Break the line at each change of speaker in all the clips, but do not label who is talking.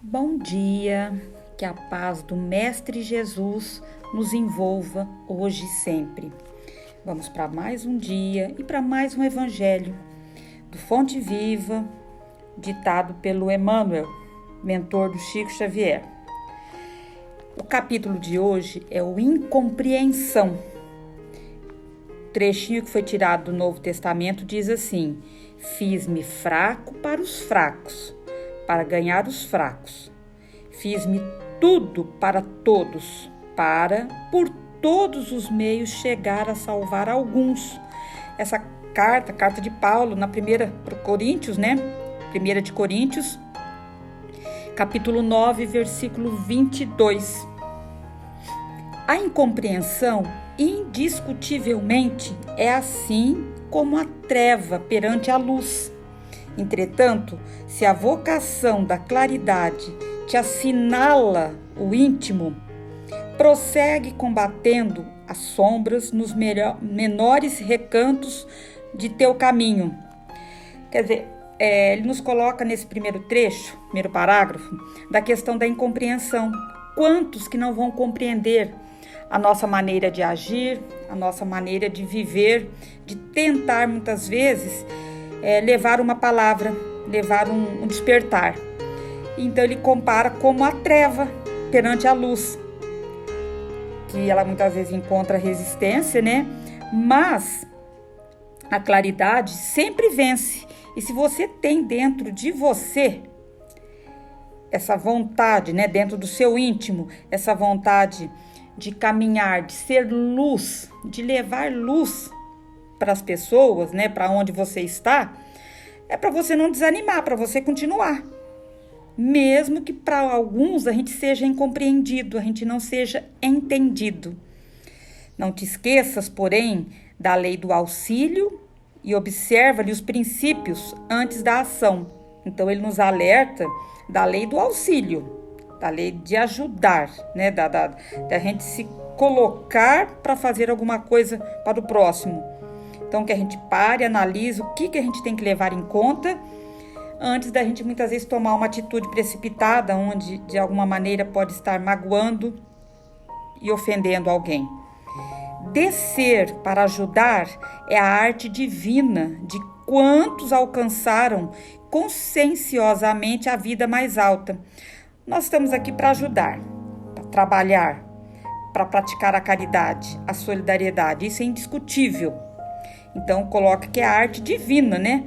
Bom dia, que a paz do Mestre Jesus nos envolva hoje e sempre. Vamos para mais um dia e para mais um evangelho do Fonte Viva, ditado pelo Emmanuel, mentor do Chico Xavier. O capítulo de hoje é o Incompreensão. O trechinho que foi tirado do Novo Testamento diz assim: fiz-me fraco para os fracos, para ganhar os fracos. Fiz-me tudo para todos, para, por todos os meios, chegar a salvar alguns. Essa carta de Paulo, na primeira para Coríntios, né? 1 de Coríntios, capítulo 9, versículo 22. A incompreensão, indiscutivelmente, é assim como a treva perante a luz. Entretanto, se a vocação da claridade te assinala o íntimo, prossegue combatendo as sombras nos menores recantos de teu caminho. Quer dizer, ele nos coloca nesse primeiro trecho, primeiro parágrafo, da questão da incompreensão. Quantos que não vão compreender a nossa maneira de agir, a nossa maneira de viver, de tentar muitas vezes levar uma palavra, levar um despertar. Então ele compara como a treva perante a luz, que ela muitas vezes encontra resistência, né? Mas a claridade sempre vence. E se você tem dentro de você essa vontade, né, dentro do seu íntimo, essa vontade de caminhar, de ser luz, de levar luz para as pessoas, né, para onde você está, é para você não desanimar, para você continuar. Mesmo que para alguns a gente seja incompreendido, a gente não seja entendido. Não te esqueças, porém, da lei do auxílio e observa-lhe os princípios antes da ação. Então ele nos alerta da lei do auxílio, da lei de ajudar, né, da gente se colocar para fazer alguma coisa para o próximo. Então, que a gente pare, analise o que a gente tem que levar em conta antes da gente muitas vezes tomar uma atitude precipitada, onde de alguma maneira pode estar magoando e ofendendo alguém. Descer para ajudar é a arte divina de quantos alcançaram conscienciosamente a vida mais alta. Nós estamos aqui para ajudar, para trabalhar, para praticar a caridade, a solidariedade. Isso é indiscutível. Então, coloca que é a arte divina, né?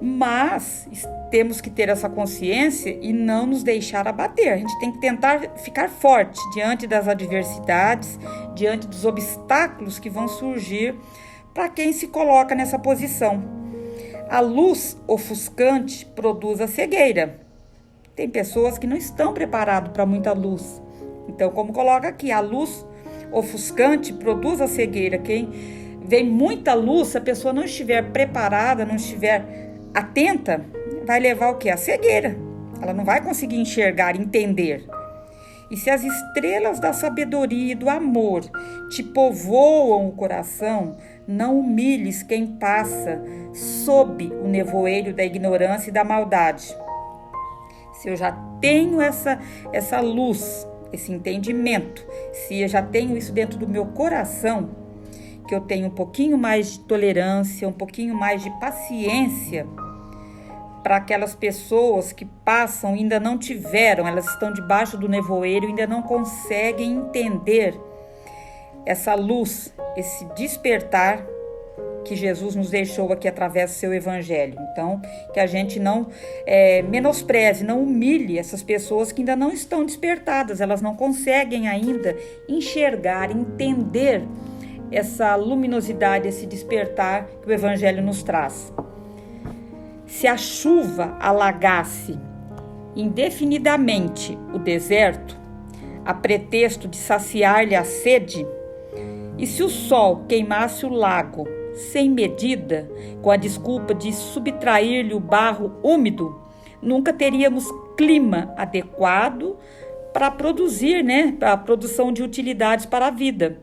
Mas temos que ter essa consciência e não nos deixar abater. A gente tem que tentar ficar forte diante das adversidades, diante dos obstáculos que vão surgir para quem se coloca nessa posição. A luz ofuscante produz a cegueira. Tem pessoas que não estão preparadas para muita luz. Então, como coloca aqui, a luz ofuscante produz a cegueira. Quem vem muita luz, se a pessoa não estiver preparada, não estiver atenta, vai levar o quê? A cegueira. Ela não vai conseguir enxergar, entender. E se as estrelas da sabedoria e do amor te povoam o coração, não humilhes quem passa sob o nevoeiro da ignorância e da maldade. Se eu já tenho essa luz, esse entendimento, se eu já tenho isso dentro do meu coração, que eu tenho um pouquinho mais de tolerância, um pouquinho mais de paciência para aquelas pessoas que passam e ainda não tiveram, elas estão debaixo do nevoeiro e ainda não conseguem entender essa luz, esse despertar que Jesus nos deixou aqui através do seu evangelho. Então, que a gente não menospreze, não humilhe essas pessoas que ainda não estão despertadas, elas não conseguem ainda enxergar, entender essa luminosidade, esse despertar que o evangelho nos traz. Se a chuva alagasse indefinidamente o deserto, a pretexto de saciar-lhe a sede, e se o sol queimasse o lago sem medida, com a desculpa de subtrair-lhe o barro úmido, nunca teríamos clima adequado para produzir, né, para a produção de utilidades para a vida.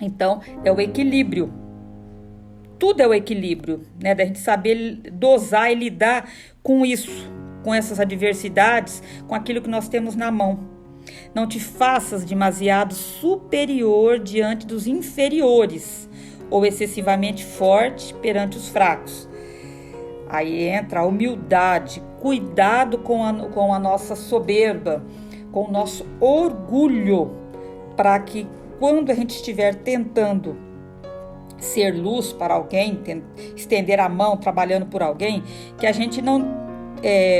Então, é o equilíbrio. Tudo é o equilíbrio, né? Da gente saber dosar e lidar com isso, com essas adversidades, com aquilo que nós temos na mão. Não te faças demasiado superior diante dos inferiores, ou excessivamente forte perante os fracos. Aí entra a humildade, cuidado com a nossa soberba, com o nosso orgulho, para que quando a gente estiver tentando ser luz para alguém, estender a mão trabalhando por alguém, que a gente não,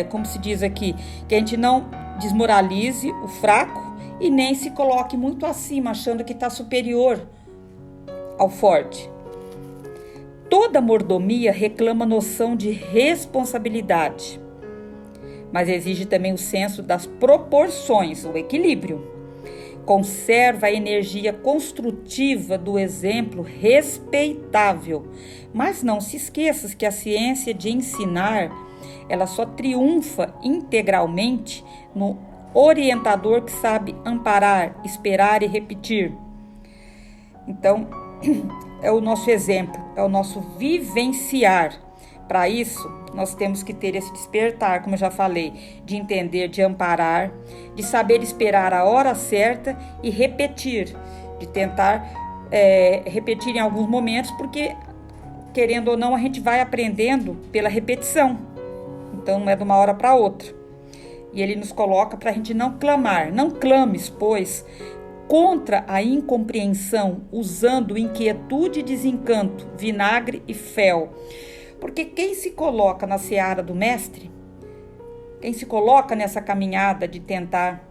como se diz aqui, que a gente não desmoralize o fraco e nem se coloque muito acima, achando que está superior ao forte. Toda mordomia reclama noção de responsabilidade, mas exige também o senso das proporções, o equilíbrio. Conserva a energia construtiva do exemplo respeitável, mas não se esqueças que a ciência de ensinar, ela só triunfa integralmente no orientador que sabe amparar, esperar e repetir. Então, é o nosso exemplo, é o nosso vivenciar. Para isso, nós temos que ter esse despertar, como eu já falei, de entender, de amparar, de saber esperar a hora certa e repetir, de tentar repetir em alguns momentos, porque, querendo ou não, a gente vai aprendendo pela repetição. Então, não é de uma hora para outra. E ele nos coloca para a gente não clamar. Não clames, pois, contra a incompreensão, usando inquietude e desencanto, vinagre e fel. Porque quem se coloca na seara do mestre, quem se coloca nessa caminhada de tentar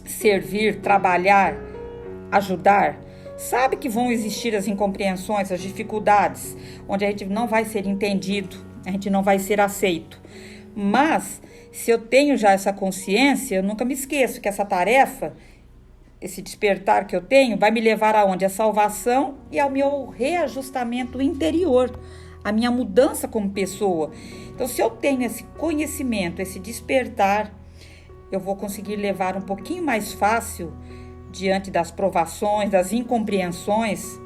servir, trabalhar, ajudar, sabe que vão existir as incompreensões, as dificuldades, onde a gente não vai ser entendido, a gente não vai ser aceito. Mas, se eu tenho já essa consciência, eu nunca me esqueço que essa tarefa, esse despertar que eu tenho, vai me levar aonde? À salvação e ao meu reajustamento interior, a minha mudança como pessoa. Então, se eu tenho esse conhecimento, esse despertar, eu vou conseguir levar um pouquinho mais fácil diante das provações, das incompreensões,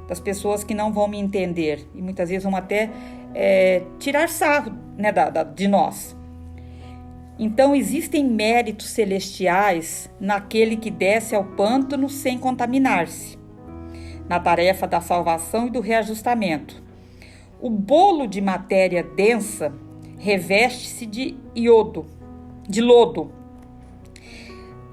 das pessoas que não vão me entender. E muitas vezes vão até tirar sarro, né, de nós. Então, existem méritos celestiais naquele que desce ao pântano sem contaminar-se, na tarefa da salvação e do reajustamento. O bolo de matéria densa reveste-se de lodo,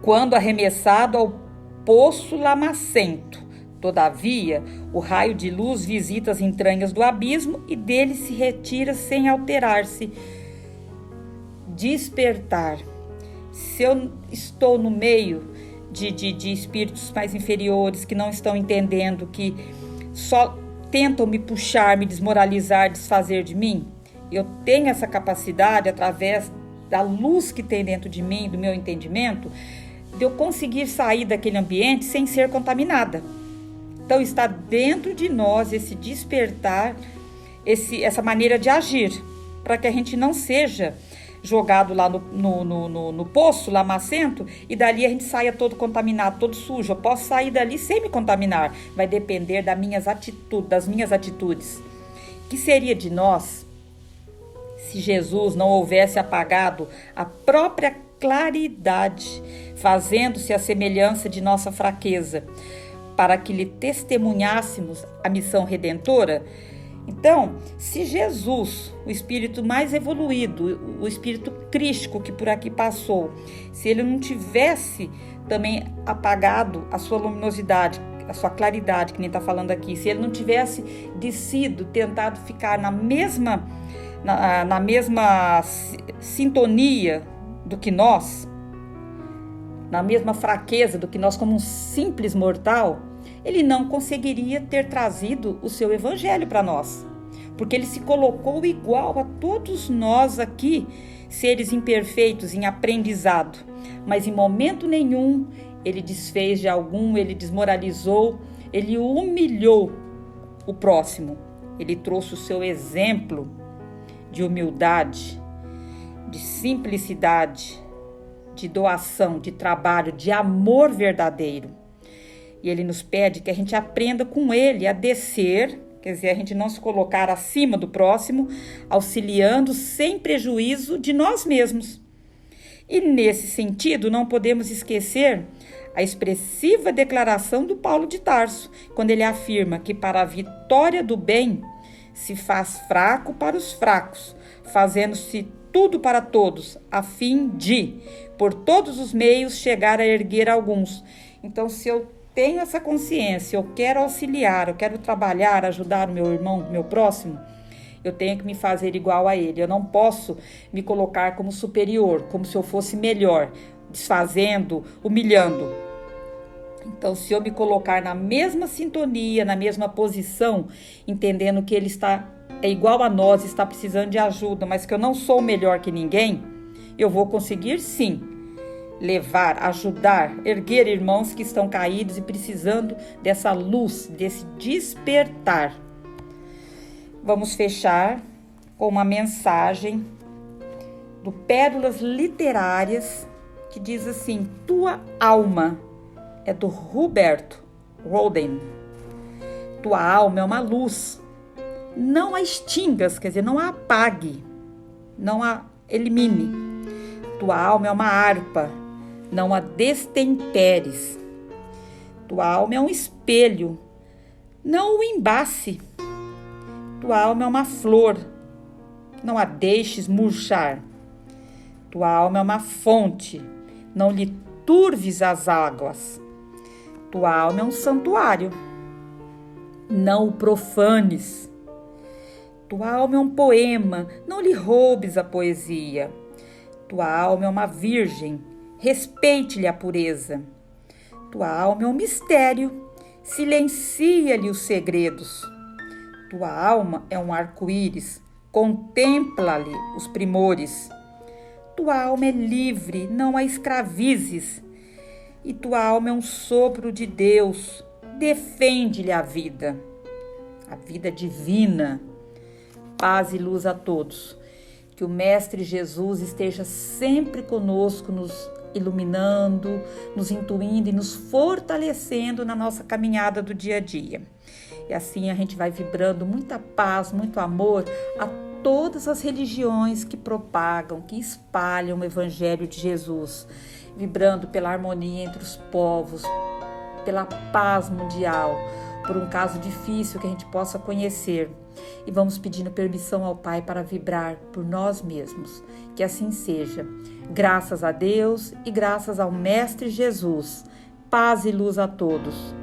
quando arremessado ao poço lamacento. Todavia, o raio de luz visita as entranhas do abismo e dele se retira sem alterar-se. Despertar. Se eu estou no meio de espíritos mais inferiores que não estão entendendo, que só tentam me puxar, me desmoralizar, desfazer de mim, eu tenho essa capacidade, através da luz que tem dentro de mim, do meu entendimento, de eu conseguir sair daquele ambiente sem ser contaminada. Então, está dentro de nós esse despertar, essa maneira de agir, para que a gente não seja jogado lá no poço lamacento e dali a gente saia todo contaminado, todo sujo. Eu posso sair dali sem me contaminar. Vai depender das minhas atitudes. O que seria de nós se Jesus não houvesse apagado a própria claridade, fazendo-se a semelhança de nossa fraqueza, para que lhe testemunhássemos a missão redentora? Então, se Jesus, o espírito mais evoluído, o espírito crístico que por aqui passou, se ele não tivesse também apagado a sua luminosidade, a sua claridade, que nem está falando aqui, se ele não tivesse descido, tentado ficar na mesma sintonia do que nós, na mesma fraqueza do que nós como um simples mortal, ele não conseguiria ter trazido o seu evangelho para nós, porque ele se colocou igual a todos nós aqui, seres imperfeitos em aprendizado, mas em momento nenhum ele desfez de algum, ele desmoralizou, ele humilhou o próximo. Ele trouxe o seu exemplo de humildade, de simplicidade, de doação, de trabalho, de amor verdadeiro. E ele nos pede que a gente aprenda com ele a descer, quer dizer, a gente não se colocar acima do próximo, auxiliando sem prejuízo de nós mesmos. E nesse sentido, não podemos esquecer a expressiva declaração do Paulo de Tarso, quando ele afirma que para a vitória do bem se faz fraco para os fracos, fazendo-se tudo para todos, a fim de, por todos os meios, chegar a erguer alguns. Então, se eu tenho essa consciência, eu quero auxiliar, eu quero trabalhar, ajudar o meu irmão, o meu próximo, eu tenho que me fazer igual a ele. Eu não posso me colocar como superior, como se eu fosse melhor, desfazendo, humilhando. Então, se eu me colocar na mesma sintonia, na mesma posição, entendendo que ele é igual a nós, está precisando de ajuda, mas que eu não sou melhor que ninguém, eu vou conseguir sim levar, ajudar, erguer irmãos que estão caídos e precisando dessa luz, desse despertar. Vamos fechar com uma mensagem do Pérolas Literárias que diz assim: tua alma é do Roberto Roden. Tua alma é uma luz. Não a extingas, quer dizer, não a apague, não a elimine. Tua alma é uma harpa, não a destemperes. Tua alma é um espelho, não o embace. Tua alma é uma flor, não a deixes murchar. Tua alma é uma fonte, não lhe turves as águas. Tua alma é um santuário, não o profanes. Tua alma é um poema, não lhe roubes a poesia. Tua alma é uma virgem, respeite-lhe a pureza. Tua alma é um mistério, silencia-lhe os segredos. Tua alma é um arco-íris, contempla-lhe os primores. Tua alma é livre, não a escravizes. E tua alma é um sopro de Deus, defende-lhe a vida divina. Paz e luz a todos. Que o Mestre Jesus esteja sempre conosco, nos iluminando, nos intuindo e nos fortalecendo na nossa caminhada do dia a dia. E assim a gente vai vibrando muita paz, muito amor a todas as religiões que propagam, que espalham o Evangelho de Jesus, vibrando pela harmonia entre os povos, pela paz mundial, por um caso difícil que a gente possa conhecer. E vamos pedindo permissão ao Pai para vibrar por nós mesmos. Que assim seja. Graças a Deus e graças ao Mestre Jesus. Paz e luz a todos.